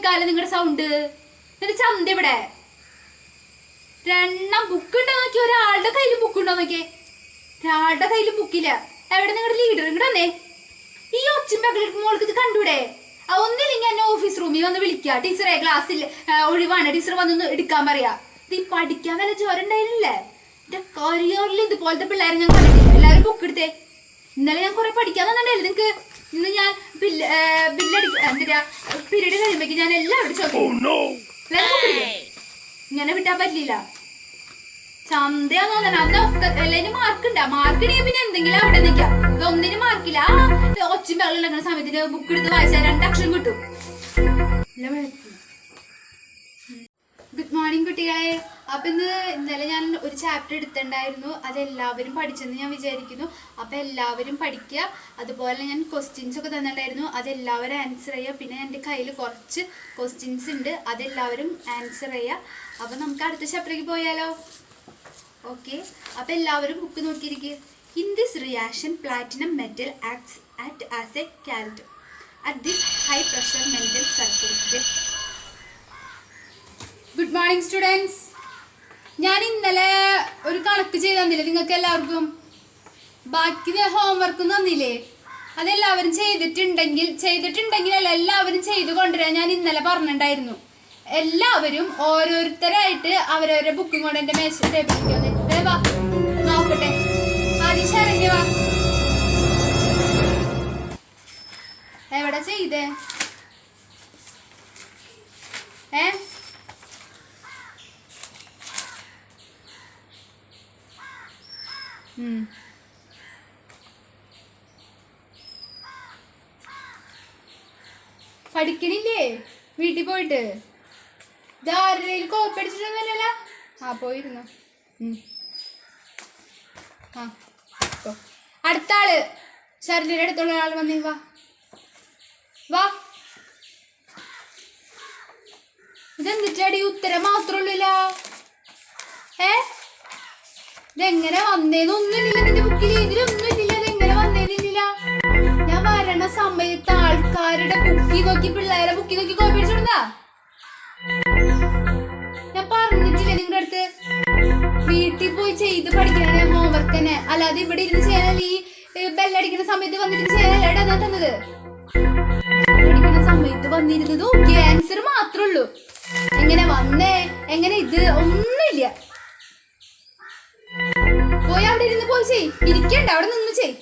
കേൾക്കാലോ നിങ്ങളുടെ സൗണ്ട്. എന്നിട്ട് ചന്ത ഇവിടെ രണ്ടാം ബുക്ക് ഉണ്ടോ നോക്കി, ഒരാളുടെ കയ്യിൽ ബുക്ക് ഉണ്ടോ നോക്കിയേ. ഒരാളുടെ കയ്യിൽ ബുക്കില്ല. എവിടെ നിങ്ങളുടെ ലീഡർ ഇങ്ങോട്ട് വന്നേ. ഈ ഒച്ചും ബഹളെടുക്കുമ്പോൾ മോൾക്ക് ഇത് കണ്ടൂടെ? ഒന്നില്ലെങ്കിൽ എന്നെ ഓഫീസ് റൂമിൽ വന്ന് വിളിക്കുക. ടീച്ചറെ ക്ലാസ്സിൽ ഒഴിവാണ്, ടീച്ചർ വന്നൊന്ന് എടുക്കാൻ പറയാ. ഇത് പഠിക്കാൻ വല്ല ചോരുണ്ടായിരുന്നില്ലേ? എന്റെ കരിയറിൽ ഇതുപോലത്തെ പിള്ളേരെ ഞാൻ കണ്ടിട്ടില്ല. എല്ലാവരും ബുക്ക് എടുത്തേ. ഇന്നലെ ഞാൻ കുറെ പഠിക്കാൻ തന്നിട്ടുണ്ടായിരുന്നു നിങ്ങക്ക്. ഇന്ന് ഞാൻ എന്തിനാ പീരീഡ് കഴിയുമ്പോഴേക്ക് ഞാൻ എല്ലാവരും ചോദിക്കും. ഇങ്ങനെ വിട്ടാൻ പറ്റില്ല. ചന്തയാന്ന് തോന്നണം. എല്ലാരും മാർക്കുണ്ടാ. മാർക്കിനെങ്കിൽ പിന്നെ എന്തെങ്കിലും അവിടെ നിൽക്കാം. ഇതൊന്നിനും മാർക്കില്ല. ഒച്ചും ബഹളം ഉണ്ടാക്കുന്ന സമയത്തിന് ബുക്ക് എടുത്ത് വായിച്ചാൽ 2 അക്ഷരം കിട്ടും. ഗുഡ് മോർണിംഗ് കുട്ടികളെ. അപ്പൊ ഇന്നലെ ഞാൻ ഒരു ചാപ്റ്റർ എടുത്തിട്ടുണ്ടായിരുന്നു. അതെല്ലാവരും പഠിച്ചെന്ന് ഞാൻ വിചാരിക്കുന്നു. അപ്പൊ എല്ലാവരും പഠിക്കുക. അതുപോലെ ഞാൻ ക്വസ്റ്റ്യൻസ് ഒക്കെ തന്നിട്ടുണ്ടായിരുന്നു. അതെല്ലാവരും ആൻസർ ചെയ്യുക. പിന്നെ എൻ്റെ കയ്യിൽ കുറച്ച് ക്വസ്റ്റ്യൻസ് ഉണ്ട്, അതെല്ലാവരും ആൻസർ ചെയ്യുക. അപ്പൊ നമുക്ക് അടുത്ത ചാപ്റ്ററിലേക്ക് പോയാലോ? ഓക്കെ. അപ്പൊ എല്ലാവരും ബുക്ക് നോക്കിയിരിക്കുക. In this reaction platinum metal acts as a catalyst at this high pressure metal surface. Good morning students. ഞാൻ ഇന്നലെ ഒരു കണക്ക് ചെയ്ത് തന്നില്ലേ നിങ്ങൾക്ക് എല്ലാവർക്കും? ബാക്കി ഹോംവർക്ക് തന്നില്ലേ? അതെല്ലാവരും ചെയ്തിട്ടുണ്ടെങ്കിൽ അല്ല, എല്ലാവരും ചെയ്ത് കൊണ്ടുവരാൻ ഞാൻ ഇന്നലെ പറഞ്ഞിട്ടുണ്ടായിരുന്നു. എല്ലാവരും ഓരോരുത്തരായിട്ട് അവരവരുടെ ബുക്കും കൊണ്ട് എൻ്റെ മേശ ടേബിളിലേക്ക് വാ നോക്കട്ടെ. ആദ്യം ശരണ്യ വാ. എവിടെ ചെയ്തേ? പഠിക്കണില്ലേ വീട്ടിൽ പോയിട്ട്? ഇതാരുടെയിൽ കോപ്പി അടിച്ചിട്ടൊന്നുമില്ലല്ലോ. പോയിരുന്നു. അടുത്ത ആള് ശരണ്യയുടെ അടുത്തുള്ള ആൾ വന്നേ. വാ വാ. ഇതെന്നിട്ടടി ഉത്തരം മാത്രമുള്ളല്ലോ. ഇതെങ്ങനെ വന്നേന്നൊന്നുമില്ല നിന്റെ ബുക്കിൽ. ഇതിലൊന്നുമില്ല. ഇതെങ്ങനെ വന്നേന്നില്ല. ഞാൻ വരണ സമയത്ത് ആൾക്കാരുടെ ബുക്കി നോക്കി, പിള്ളേരെ ബുക്കി നോക്കി കോപ്പി അടിച്ചോണ്ടാ. ഞാൻ പറഞ്ഞിട്ടില്ലേ നിങ്ങളുടെ അടുത്ത് വീട്ടിൽ പോയി ചെയ്ത് പഠിക്കണേ ഹോംവർക്ക് തന്നെ. അല്ലാതെ ഇവിടെ ഇരുന്ന് ചെയ്യാനല്ല. ഈ ബെല്ലടിക്കുന്ന സമയത്ത് വന്നിട്ട് ചെയ്യാനല്ല എന്നാ തന്നത്. ബെല്ലടിക്കുന്ന സമയത്ത് വന്നിരുന്നത് ആൻസർ മാത്രമേ ഉള്ളൂ. എങ്ങനെ വന്നേ, എങ്ങനെ ഇത് ഒന്നുമില്ല. പോയി അവിടെ ഇരുന്ന് പോയി ചെയ്. ഇരിക്കണ്ട, അവിടെ നിന്ന് ചെയ്.